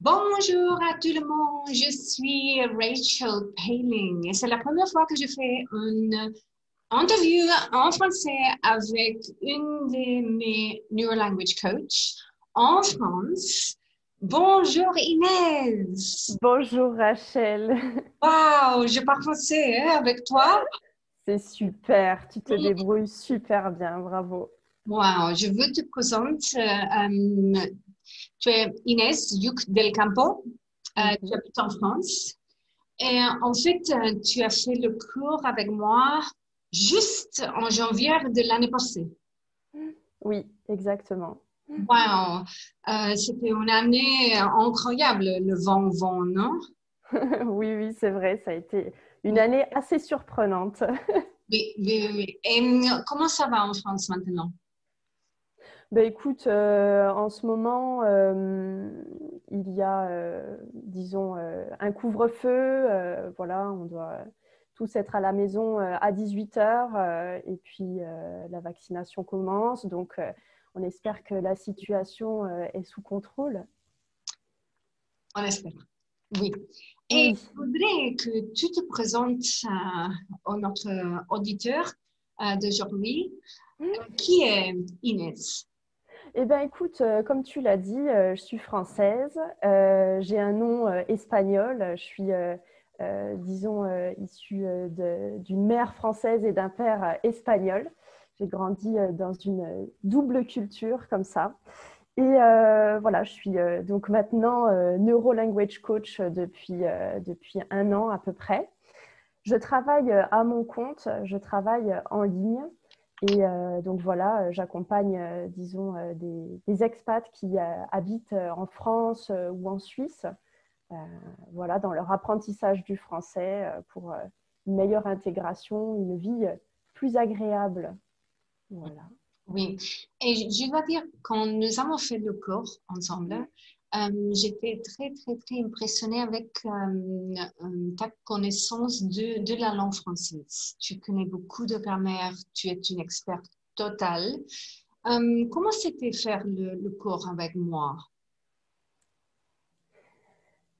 Bonjour à tout le monde, je suis Rachel Paling et c'est la première fois que je fais une interview en français avec une de mes Neurolanguage coach en France. Bonjour Inès. Bonjour Rachel, Waouh, je parle français avec toi. c'est super, tu te débrouilles super bien, bravo. Waouh, je veux te présenter. Tu es Inès Yuc del Campo, tu Mhm. habites en France. Et en fait, tu as fait le cours avec moi juste en janvier de l'année passée. Oui, exactement. Wow, c'était une année incroyable, le vent, non? Oui, oui, c'est vrai, ça a été une année assez surprenante. Oui, oui, oui, oui. Et comment ça va en France maintenant? Ben, écoute, en ce moment, il y a, disons, un couvre-feu. Voilà, on doit tous être à la maison à 18 heures et puis la vaccination commence. Donc, on espère que la situation est sous contrôle. On espère. Oui. Et Oui. je voudrais que tu te présentes à notre auditeur d'aujourd'hui. Qui est Inès? Eh bien, écoute, comme tu l'as dit, je suis française. J'ai un nom espagnol. Je suis, disons, issue d'une mère française et d'un père espagnol. J'ai grandi dans une double culture comme ça. Et voilà, je suis donc maintenant neuro-language coach depuis un an à peu près. Je travaille à mon compte, je travaille en ligne. Et donc voilà, j'accompagne, disons, des expats qui habitent en France ou en Suisse, euh, voilà, dans leur apprentissage du français pour une meilleure intégration, une vie plus agréable. Voilà. Oui, et je dois dire, quand nous avons fait le cours ensemble, j'étais très, très, très impressionnée avec ta connaissance de la langue française. Tu connais beaucoup de grammaire, tu es une experte totale. Comment c'était faire le cours avec moi?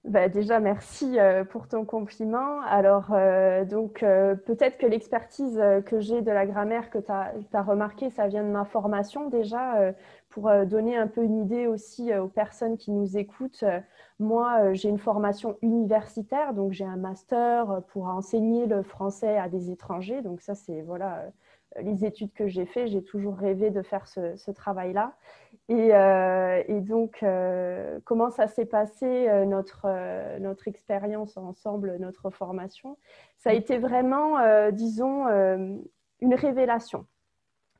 Bah, déjà, merci pour ton compliment. Alors, peut-être que l'expertise que j'ai de la grammaire que tu as remarqué, ça vient de ma formation déjà, pour donner un peu une idée aussi aux personnes qui nous écoutent. Moi, j'ai une formation universitaire, donc j'ai un master pour enseigner le français à des étrangers. Donc ça, c'est voilà, les études que j'ai fait. J'ai toujours rêvé de faire ce travail-là. Et donc, comment ça s'est passé, notre expérience ensemble, notre formation? Ça a été vraiment, disons, une révélation.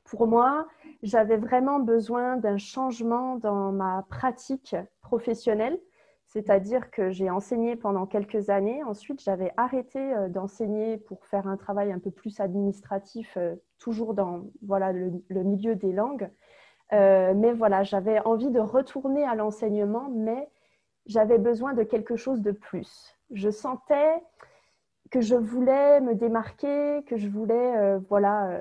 Pour moi, j'avais vraiment besoin d'un changement dans ma pratique professionnelle, c'est-à-dire que j'ai enseigné pendant quelques années. Ensuite, j'avais arrêté d'enseigner pour faire un travail un peu plus administratif, toujours dans voilà, le milieu des langues. Mais voilà, j'avais envie de retourner à l'enseignement, mais j'avais besoin de quelque chose de plus. Je sentais que je voulais me démarquer, que je voulais voilà,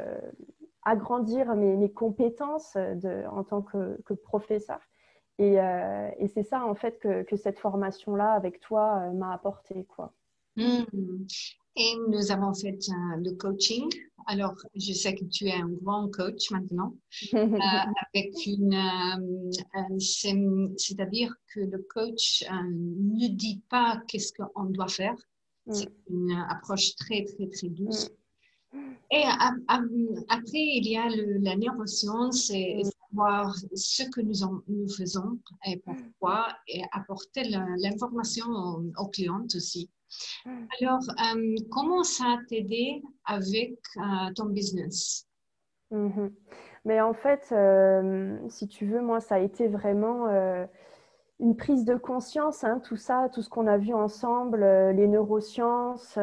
agrandir mes compétences en tant que professeur. Et c'est ça, en fait, que cette formation-là, avec toi, m'a apporté, quoi. Hmm. Et nous avons fait le coaching. Alors, je sais que tu es un grand coach maintenant. Avec c'est-à-dire que le coach ne dit pas qu'est-ce qu'on doit faire. C'est une approche très, très, très douce. Et après, il y a la neuroscience et savoir ce que nous faisons et pourquoi et apporter l'information aux clients aussi. Alors, comment ça a t'aidé avec ton business? Mhm. Mais en fait, si tu veux, moi, ça a été vraiment une prise de conscience, hein, tout ça, tout ce qu'on a vu ensemble, les neurosciences.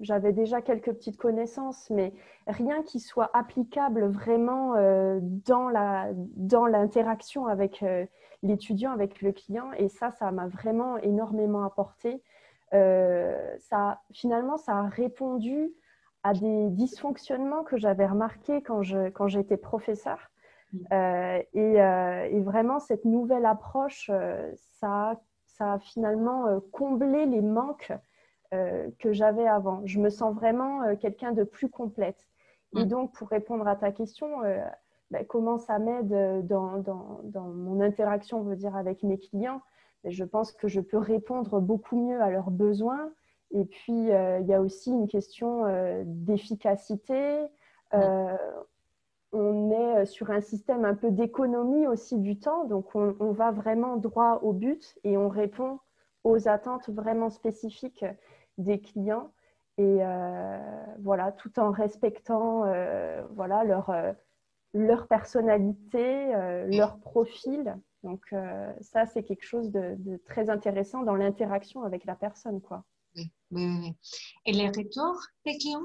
J'avais déjà quelques petites connaissances, mais rien qui soit applicable vraiment dans l'interaction avec l'étudiant, avec le client. Et ça m'a vraiment énormément apporté. Finalement, ça a répondu à des dysfonctionnements que j'avais remarqués quand j'étais professeur. Et vraiment, cette nouvelle approche, ça a finalement comblé les manques que j'avais avant. Je me sens vraiment quelqu'un de plus complète. Et donc, pour répondre à ta question, comment ça m'aide dans mon interaction, on veut dire, avec mes clients, je pense que je peux répondre beaucoup mieux à leurs besoins. Et puis, il y a aussi une question d'efficacité. On est sur un système un peu d'économie aussi du temps. Donc, on va vraiment droit au but et on répond aux attentes vraiment spécifiques des clients. Et voilà, tout en respectant voilà, leur personnalité, leur profil. Donc, ça, c'est quelque chose de très intéressant dans l'interaction avec la personne, quoi. Oui, oui, oui. Et les retours des clientes?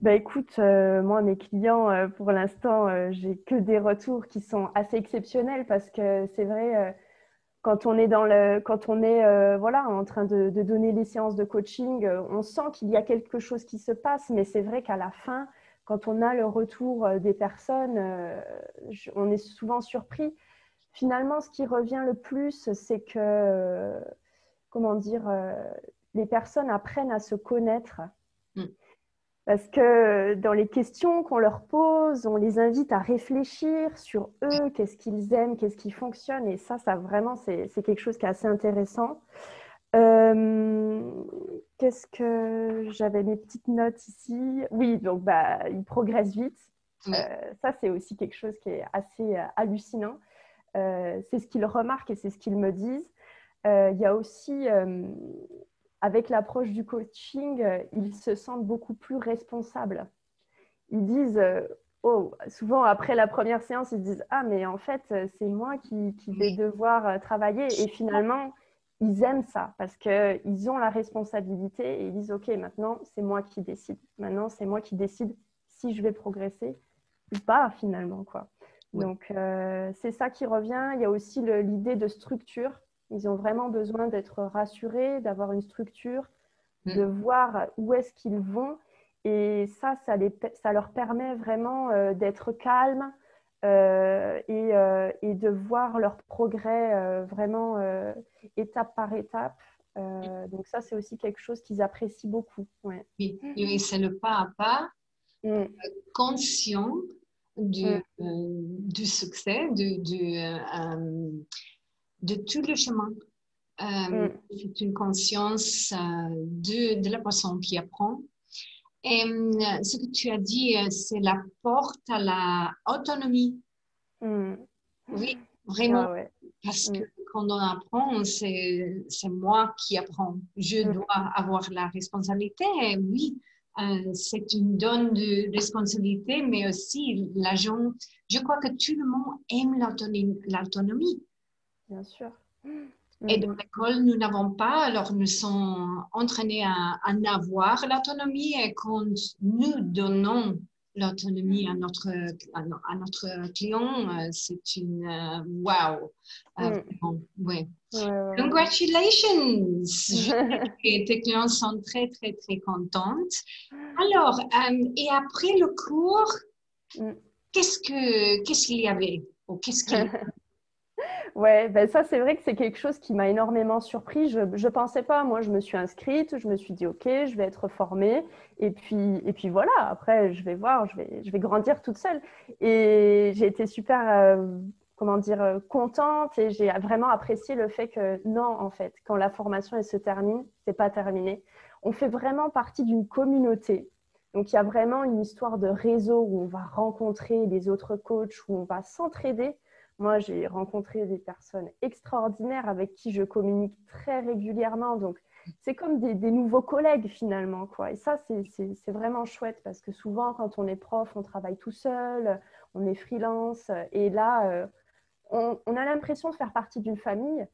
Bah, écoute, moi, mes clients, pour l'instant, j'ai que des retours qui sont assez exceptionnels parce que c'est vrai, quand on est voilà, en train de donner les séances de coaching, on sent qu'il y a quelque chose qui se passe, mais c'est vrai qu'à la fin, quand on a le retour des personnes, on est souvent surpris. Finalement, ce qui revient le plus, c'est que, comment dire, les personnes apprennent à se connaître. Parce que dans les questions qu'on leur pose, on les invite à réfléchir sur eux, qu'est-ce qu'ils aiment, qu'est-ce qui fonctionne. Et ça vraiment, c'est quelque chose qui est assez intéressant. Qu'est-ce que j'avais mes petites notes ici? Oui, donc ils progressent vite. Ça, c'est aussi quelque chose qui est assez hallucinant. C'est ce qu'ils remarquent et c'est ce qu'ils me disent. Il y a aussi, avec l'approche du coaching, ils se sentent beaucoup plus responsables. Ils disent, souvent après la première séance, ils disent « Ah, mais en fait, c'est moi qui vais devoir travailler. » Et finalement, ils aiment ça parce qu'ils ont la responsabilité et ils disent « Ok, maintenant, c'est moi qui décide. Maintenant, c'est moi qui décide si je vais progresser ou pas, finalement, quoi. » Donc, c'est ça qui revient. Il y a aussi l'idée de structure. Ils ont vraiment besoin d'être rassurés, d'avoir une structure, de voir où est-ce qu'ils vont. Et ça leur permet vraiment d'être calmes et de voir leur progrès vraiment étape par étape. Donc ça, c'est aussi quelque chose qu'ils apprécient beaucoup. Ouais. Oui, c'est le pas à pas, conscient du succès, de tout le chemin. C'est une conscience de la personne qui apprend. Et ce que tu as dit, c'est la porte à la autonomie. Oui, vraiment. Ah ouais. Parce que quand on apprend, c'est moi qui apprends. Je dois avoir la responsabilité. Oui, c'est une donne de responsabilité, mais aussi l'agent. Je crois que tout le monde aime l'autonomie. Bien sûr. Et dans l'école, nous n'avons pas, alors nous sommes entraînés à avoir l'autonomie et quand nous donnons l'autonomie à notre client, c'est une wow. Ouais. Congratulations! Je sais que tes clients sont très, très, très contentes. Alors, et après le cours, qu'est-ce qu'il y avait? Ou qu'est-ce qu'il y avait? Ouais, ça c'est vrai que c'est quelque chose qui m'a énormément surpris. Je ne pensais pas, moi je me suis inscrite, je me suis dit ok, je vais être formée et puis voilà, après je vais voir, je vais grandir toute seule. Et j'ai été super, contente et j'ai vraiment apprécié le fait que non, en fait, quand la formation elle se termine, c'est pas terminé. On fait vraiment partie d'une communauté. Donc il y a vraiment une histoire de réseau où on va rencontrer les autres coachs, où on va s'entraider. Moi, j'ai rencontré des personnes extraordinaires avec qui je communique très régulièrement. Donc, c'est comme des nouveaux collègues finalement, quoi. Et ça, c'est vraiment chouette parce que souvent, quand on est prof, on travaille tout seul, on est freelance. Et là, on a l'impression de faire partie d'une famille.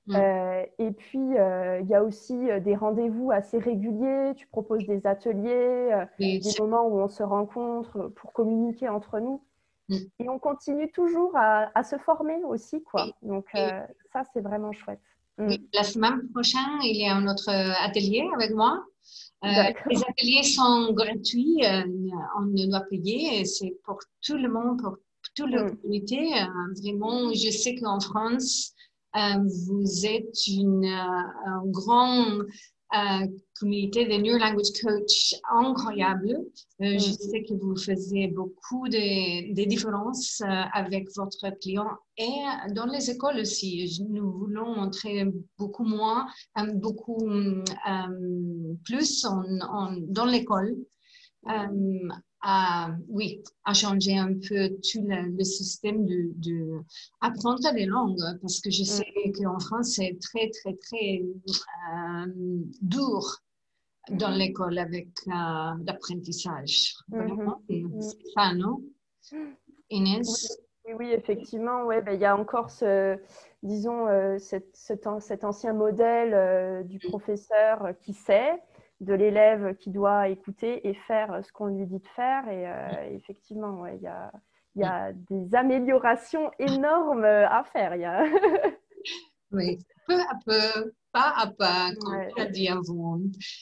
Et puis, il y a aussi des rendez-vous assez réguliers. Tu proposes des ateliers, des moments où on se rencontre pour communiquer entre nous. Et on continue toujours à se former aussi, quoi. Donc, ça, c'est vraiment chouette. Oui, la semaine prochaine, il y a un autre atelier avec moi. Les ateliers sont gratuits, on ne doit payer. C'est pour tout le monde, pour toute la communauté. Vraiment, je sais qu'en France, Vous êtes un grand communauté de New Language Coach incroyable. Je sais que vous faisiez beaucoup de différences avec votre client et dans les écoles aussi. Nous voulons entrer beaucoup moins, beaucoup plus dans l'école. Oui, à changer un peu tout le système de apprendre les langues parce que je sais qu'en France, c'est très, très, très dur dans l'école avec l'apprentissage. Vraiment, c'est ça, non, Inès? Oui, effectivement, ouais, ben, il y a encore disons, cet ancien modèle du professeur qui sait, de l'élève qui doit écouter et faire ce qu'on lui dit de faire. Et effectivement, ouais, il y a des améliorations énormes à faire. Oui, peu à peu, pas à pas, comme tu as dit avant.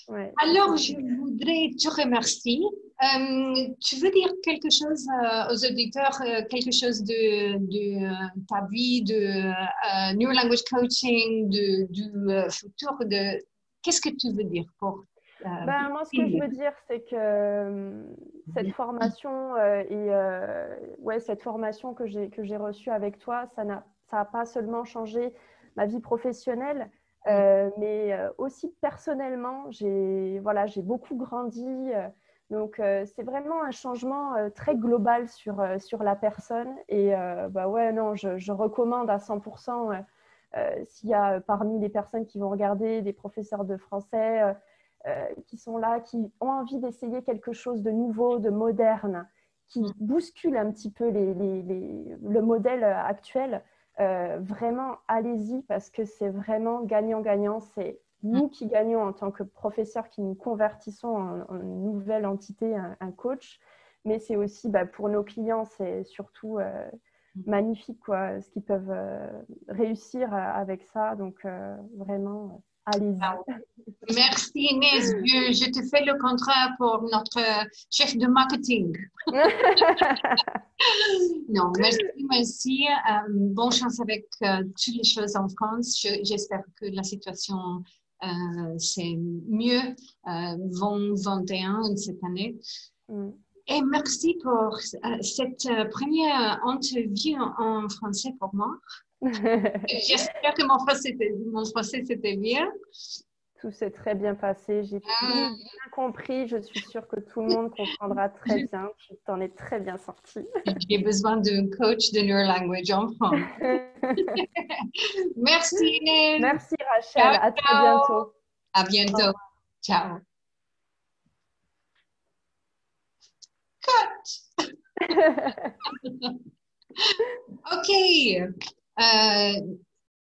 Ouais. Alors, je voudrais te remercier. Tu veux dire quelque chose aux auditeurs, quelque chose de ta vie, de New Language Coaching, du futur, qu'est-ce que tu veux dire pour Moi, ce que je veux dire, c'est que cette formation cette formation que j'ai reçue avec toi, ça a pas seulement changé ma vie professionnelle, mais aussi personnellement, j'ai beaucoup grandi. Donc, c'est vraiment un changement très global sur la personne. Et non, je recommande à 100%, s'il y a parmi les personnes qui vont regarder des professeurs de français qui sont là, qui ont envie d'essayer quelque chose de nouveau, de moderne, qui bouscule un petit peu le modèle actuel. Vraiment, allez-y parce que c'est vraiment gagnant-gagnant. C'est nous qui gagnons en tant que professeurs, qui nous convertissons en une nouvelle entité, un coach. Mais c'est aussi pour nos clients, c'est surtout magnifique quoi, ce qu'ils peuvent réussir avec ça. Donc vraiment, allez-y. Merci Inès, je te fais le contrat pour notre chef de marketing. Non, merci. Bonne chance avec toutes les choses en France. J'espère que la situation c'est mieux 2021 cette année. Et merci pour cette première interview en français pour moi. J'espère que mon français c'était bien. Tout s'est très bien passé. J'ai tout bien compris. Je suis sûre que tout le monde comprendra très bien. Tu t'en es très bien sortie. J'ai besoin d'un coach de neurolanguage en France. Merci Inès. Merci Rachel. À très bientôt. À bientôt. Ciao. Cut. OK.